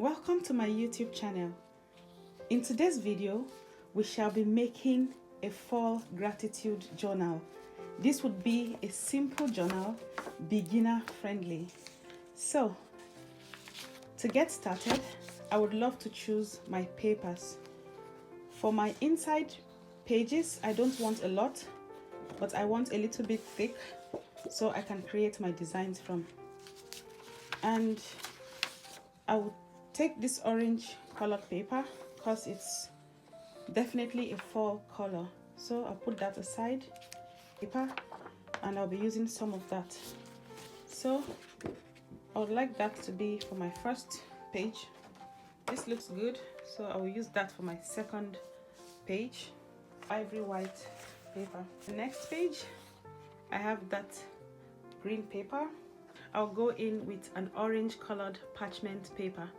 Welcome to my YouTube channel. In today's video, we shall be making a fall gratitude journal. This would be a simple journal, beginner friendly. So, to get started, I would love to choose my papers. For my inside pages, I don't want a lot, but I want a little bit thick so I can create my designs from. And I will take this orange colored paper because it's definitely a fall color. So I'll put that aside, paper, and I'll be using some of that. So I would like that to be for my first page. This looks good, so I will use that for my second page. Ivory white paper. The next page, I have that green paper. I'll go in with an orange colored parchment paper.